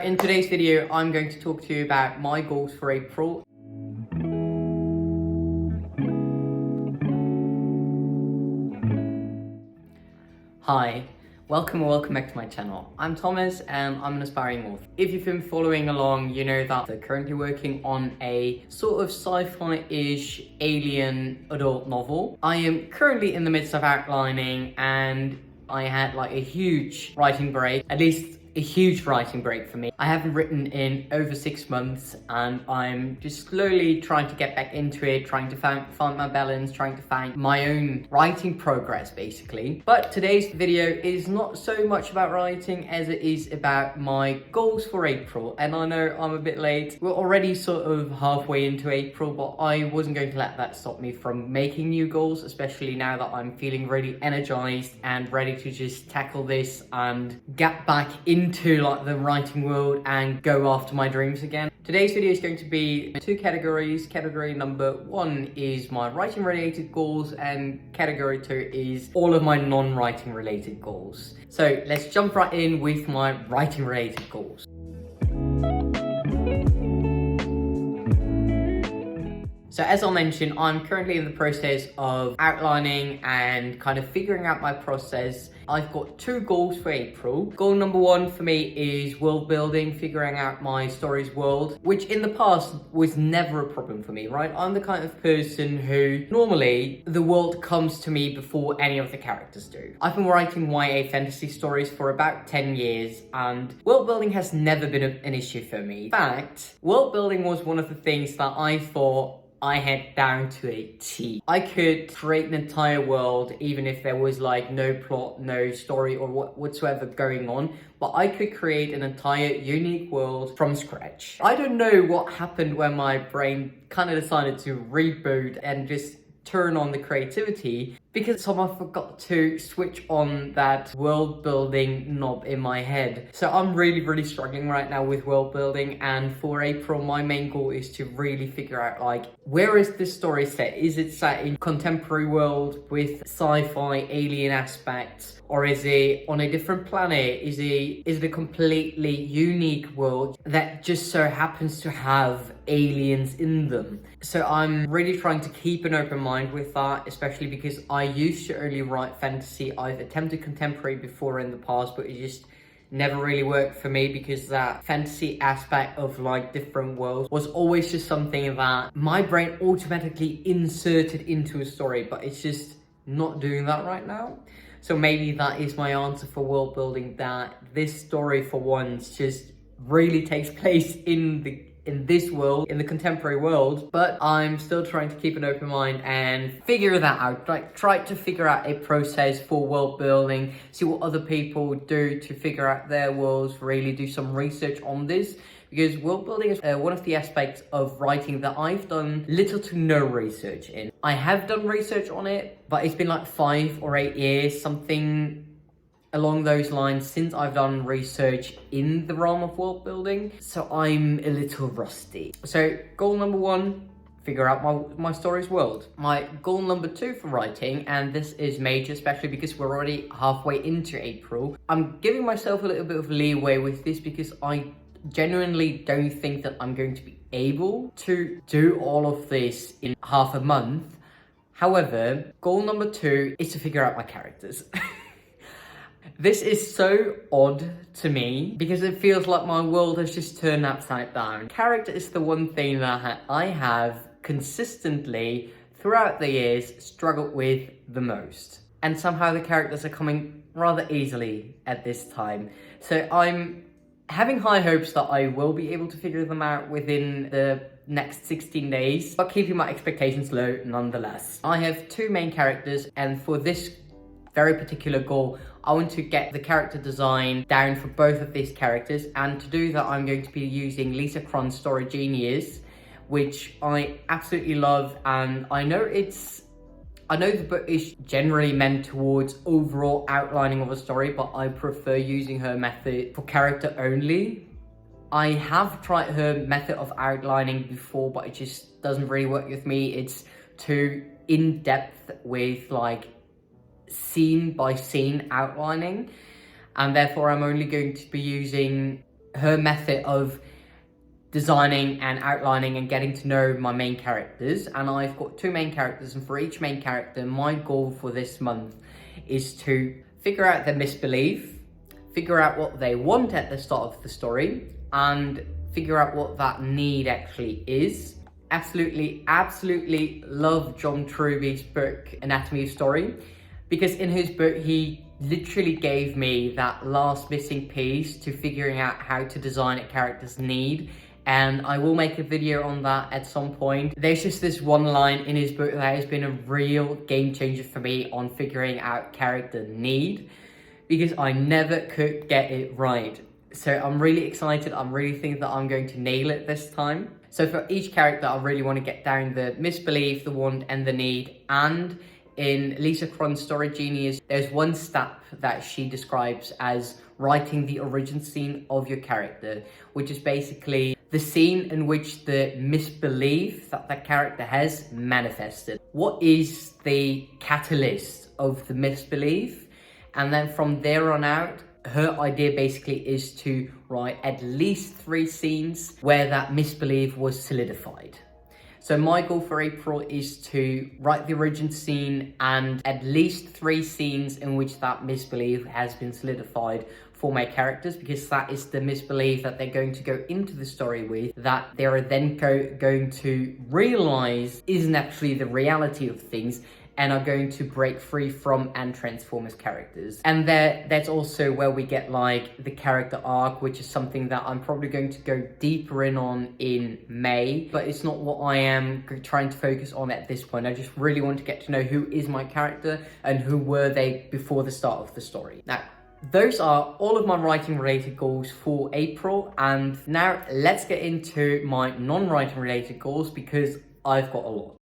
In today's video, I'm going to talk to you about my goals for April. Hi, welcome back to my channel. I'm Thomas and I'm an aspiring author. If you've been following along, you know that I'm currently working on a sort of sci-fi-ish alien adult novel. I am currently in the midst of outlining and I had like a huge writing break, at least a huge writing break for me. I haven't written in over 6 months and I'm just slowly trying to get back into it, trying to find my balance, trying to find my own writing progress basically. But today's video is not so much about writing as it is about my goals for April. And I know I'm a bit late. We're already sort of halfway into April, but I wasn't going to let that stop me from making new goals, especially now that I'm feeling really energized and ready to just tackle this and get back into like the writing world and go after my dreams again. Today's video is going to be 2 categories. Category number 1 is my writing related goals and category 2 is all of my non-writing related goals. So let's jump right in with my writing related goals. So as I mentioned, I'm currently in the process of outlining and kind of figuring out my process. I've got 2 goals for April. Goal number 1 for me is world building, figuring out my story's world, which in the past was never a problem for me, right? I'm the kind of person who normally the world comes to me before any of the characters do. I've been writing YA fantasy stories for about 10 years and world building has never been an issue for me. In fact, world building was one of the things that I thought I had down to a T. I could create an entire world even if there was like no plot, no story or whatsoever going on, but I could create an entire unique world from scratch. I don't know what happened when my brain kind of decided to reboot and just turn on the creativity, because someone forgot to switch on that world building knob in my head. So I'm really struggling right now with world building, and for April my main goal is to really figure out like, where is this story set? Is it set in contemporary world with sci-fi alien aspects, or is it on a different planet? Is it a completely unique world that just so happens to have aliens in them? So I'm really trying to keep an open mind with that, especially because I used to only write fantasy. I've attempted contemporary before in the past, but it just never really worked for me because that fantasy aspect of like different worlds was always just something that my brain automatically inserted into a story, but it's just not doing that right now. So maybe that is my answer for world building, that this story for once just really takes place in this world, in the contemporary world, but I'm still trying to keep an open mind and figure that out, like try to figure out a process for world building, see what other people do to figure out their worlds, really do some research on this, because world building is one of the aspects of writing that I've done little to no research in. I have done research on it, but it's been like 5 or 8 years, something along those lines, since I've done research in the realm of world building, so I'm a little rusty. So goal number 1, figure out my story's world. My goal number 2 for writing, and this is major, especially because we're already halfway into April, I'm giving myself a little bit of leeway with this because I genuinely don't think that I'm going to be able to do all of this in half a month. However, goal number 2 is to figure out my characters. This is so odd to me because it feels like my world has just turned upside down. Character is the one thing that I have consistently throughout the years struggled with the most. And somehow the characters are coming rather easily at this time. So I'm having high hopes that I will be able to figure them out within the next 16 days, but keeping my expectations low nonetheless. I have 2 main characters, and for this very particular goal, I want to get the character design down for both of these characters, and to do that I'm going to be using Lisa Cron's Story Genius, which I absolutely love, and I know the book is generally meant towards overall outlining of a story, but I prefer using her method for character only. I have tried her method of outlining before, but it just doesn't really work with me. It's too in-depth with like scene by scene outlining, and therefore I'm only going to be using her method of designing and outlining and getting to know my main characters. And I've got two main characters, and for each main character, my goal for this month is to figure out their misbelief, figure out what they want at the start of the story, and figure out what that need actually is. Absolutely love John Truby's book, Anatomy of Story, because in his book, he literally gave me that last missing piece to figuring out how to design a character's need. And I will make a video on that at some point. There's just this one line in his book that has been a real game changer for me on figuring out character need, because I never could get it right. So I'm really excited. I really think that I'm going to nail it this time. So for each character, I really want to get down the misbelief, the want, and the need. And in Lisa Cron's Story Genius, there's one step that she describes as writing the origin scene of your character, which is basically the scene in which the misbelief that the character has manifested. What is the catalyst of the misbelief? And then from there on out, her idea basically is to write at least 3 scenes where that misbelief was solidified. So my goal for April is to write the origin scene and at least 3 scenes in which that misbelief has been solidified for my characters, because that is the misbelief that they're going to go into the story with, that they're then going to realize isn't actually the reality of things, and are going to break free from and transform as characters. And that's also where we get like the character arc, which is something that I'm probably going to go deeper in May, but it's not what I am trying to focus on at this point. I just really want to get to know who is my character and who were they before the start of the story. Now, those are all of my writing related goals for April. And now let's get into my non-writing related goals, because I've got a lot.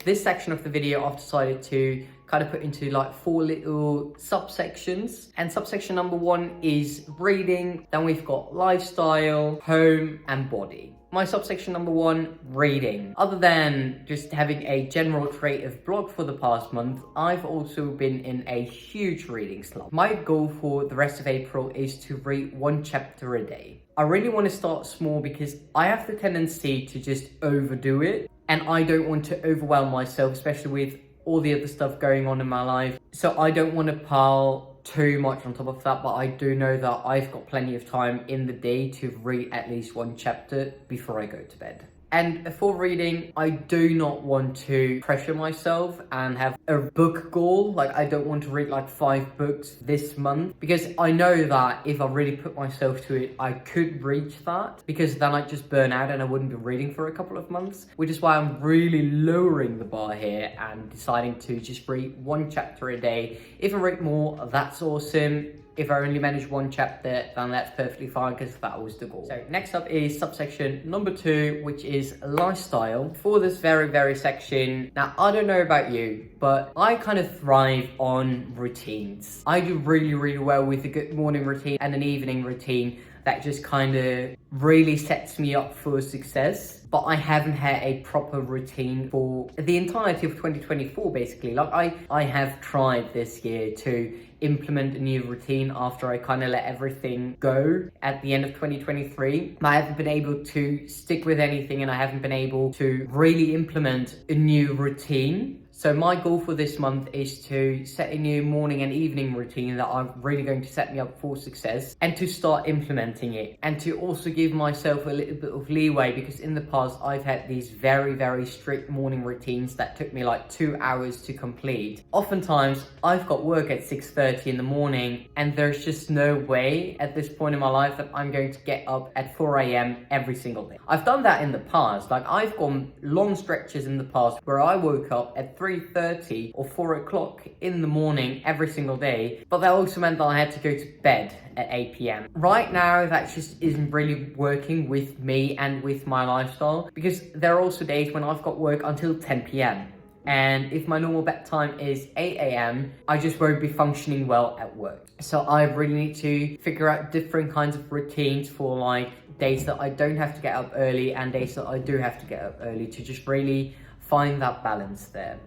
This section of the video I've decided to kind of put into like 4 little subsections. And subsection number 1 is reading. Then we've got lifestyle, home, and body. My subsection number 1, reading. Other than just having a general creative block for the past month, I've also been in a huge reading slump. My goal for the rest of April is to read 1 chapter a day. I really want to start small because I have the tendency to just overdo it, and I don't want to overwhelm myself, especially with all the other stuff going on in my life. So I don't want to pile too much on top of that, but I do know that I've got plenty of time in the day to read at least 1 chapter before I go to bed. And for reading, I do not want to pressure myself and have a book goal. Like, I don't want to read like 5 books this month, because I know that if I really put myself to it, I could reach that, because then I'd just burn out and I wouldn't be reading for a couple of months, which is why I'm really lowering the bar here and deciding to just read 1 chapter a day. If I read more, that's awesome. If I only manage 1 chapter, then that's perfectly fine, because that was the goal. So next up is subsection number 2, which is lifestyle. For this very section, now I don't know about you, but I kind of thrive on routines. I do really well with a good morning routine and an evening routine that just kind of really sets me up for success. But I haven't had a proper routine for the entirety of 2024, basically. Like, I have tried this year to implement a new routine after I kind of let everything go at the end of 2023. I haven't been able to stick with anything, and I haven't been able to really implement a new routine. So my goal for this month is to set a new morning and evening routine that I'm really going to set me up for success, and to start implementing it, and to also give myself a little bit of leeway, because in the past I've had these very strict morning routines that took me like 2 hours to complete. Oftentimes I've got work at 6:30 in the morning, and there's just no way at this point in my life that I'm going to get up at 4 a.m. every single day. I've done that in the past. Like, I've gone long stretches in the past where I woke up at 3:30 or 4 o'clock in the morning every single day, but that also meant that I had to go to bed at 8 p.m. Right now, that just isn't really working with me and with my lifestyle, because there are also days when I've got work until 10 p.m. And if my normal bedtime is 8 a.m., I just won't be functioning well at work. So I really need to figure out different kinds of routines for like days that I don't have to get up early and days that I do have to get up early, to just really find that balance there.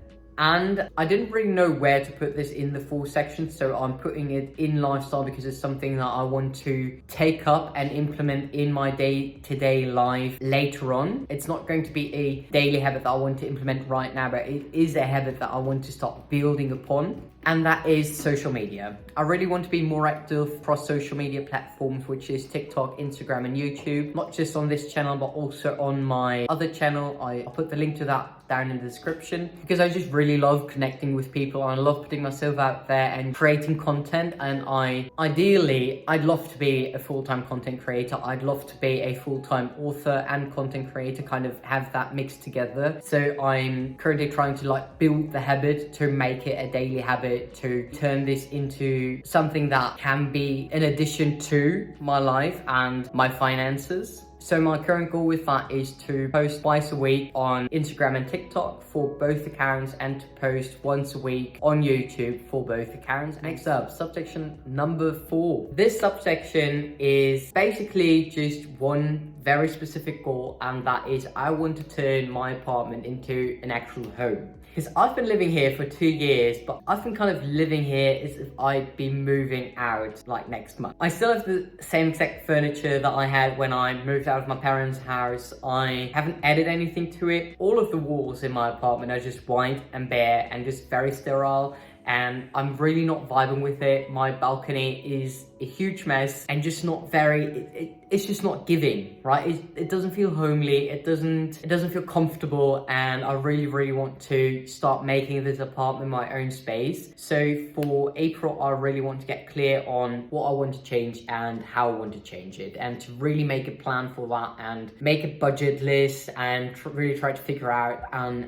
And I didn't really know where to put this in the full section, so I'm putting it in lifestyle because it's something that I want to take up and implement in my day-to-day life later on. It's not going to be a daily habit that I want to implement right now, but it is a habit that I want to start building upon. And that is social media. I really want to be more active across social media platforms, which is TikTok, Instagram, and YouTube. Not just on this channel, but also on my other channel. I'll put the link to that down in the description, because I just really love connecting with people. I love putting myself out there and creating content. And I'd love to be a full-time content creator. I'd love to be a full-time author and content creator, kind of have that mixed together. So I'm currently trying to build the habit to make it a daily habit, to turn this into something that can be an addition to my life and my finances. So my current goal with that is to post twice a week on Instagram and TikTok for both accounts, and to post once a week on YouTube for both accounts. Next up, subsection number 4. This subsection is basically just one very specific goal, and that is I want to turn my apartment into an actual home. Because I've been living here for 2 years, but I've been kind of living here as if I'd be moving out next month. I still have the same exact furniture that I had when I moved out of my parents' house. I haven't added anything to it. All of the walls in my apartment are just white and bare and just very sterile, and I'm really not vibing with it. My balcony is a huge mess and just not very, it's just not giving, right? It doesn't feel homely, it doesn't feel comfortable, and I really want to start making this apartment my own space. So for April, I really want to get clear on what I want to change and how I want to change it, and to really make a plan for that and make a budget list and really try to figure out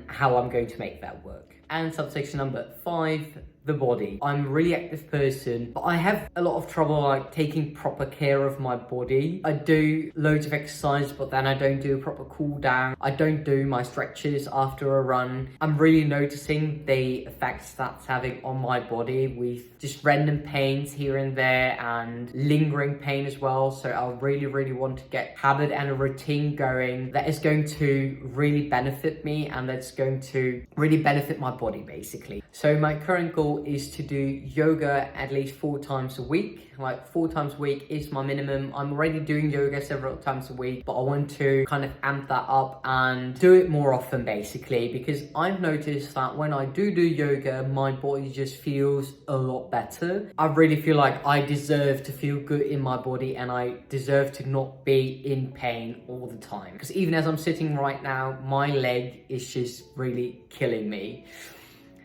how I'm going to make that work. And subsection number 5, the body. I'm a really active person, but I have a lot of trouble taking proper care of my body. I do loads of exercise, but then I don't do a proper cool down. I don't do my stretches after a run. I'm really noticing the effects that's having on my body, with just random pains here and there and lingering pain as well. So I really want to get habit and a routine going that is going to really benefit me, and that's going to really benefit my body basically. So my current goal is to do yoga at least 4 times a week. 4 times a week is my minimum. I'm already doing yoga several times a week, but I want to kind of amp that up and do it more often basically, because I've noticed that when I do yoga, my body just feels a lot better. I really feel like I deserve to feel good in my body, and I deserve to not be in pain all the time. Because even as I'm sitting right now, my leg is just really killing me.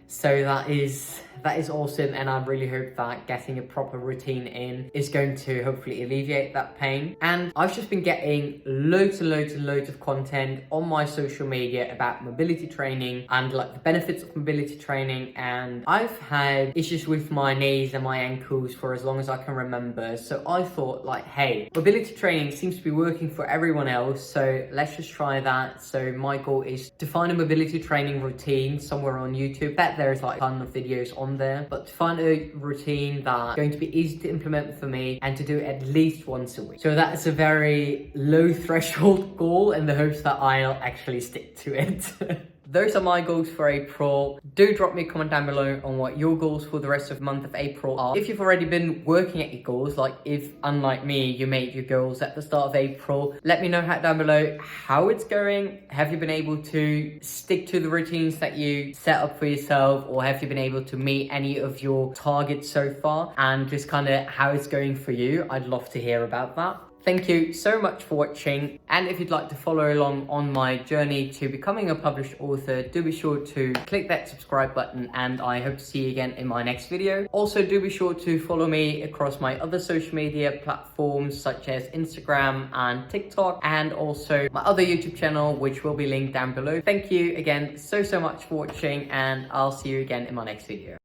So that is awesome, and I really hope that getting a proper routine in is going to hopefully alleviate that pain. And I've just been getting loads of content on my social media about mobility training and the benefits of mobility training, and I've had issues with my knees and my ankles for as long as I can remember. So I thought hey, mobility training seems to be working for everyone else, so let's just try that. So my goal is to find a mobility training routine somewhere on YouTube. There's a ton of videos on there, but to find a routine that's going to be easy to implement for me, and to do it at least once a week. So that is a very low threshold goal, in the hopes that I'll actually stick to it. Those are my goals for April. Do drop me a comment down below on what your goals for the rest of the month of April are. If you've already been working at your goals, if unlike me, you made your goals at the start of April, let me know down below how it's going. Have you been able to stick to the routines that you set up for yourself, or have you been able to meet any of your targets so far, and just kind of how it's going for you? I'd love to hear about that. Thank you so much for watching, and if you'd like to follow along on my journey to becoming a published author, do be sure to click that subscribe button, and I hope to see you again in my next video. Also, do be sure to follow me across my other social media platforms such as Instagram and TikTok, and also my other YouTube channel, which will be linked down below. Thank you again so much for watching, and I'll see you again in my next video.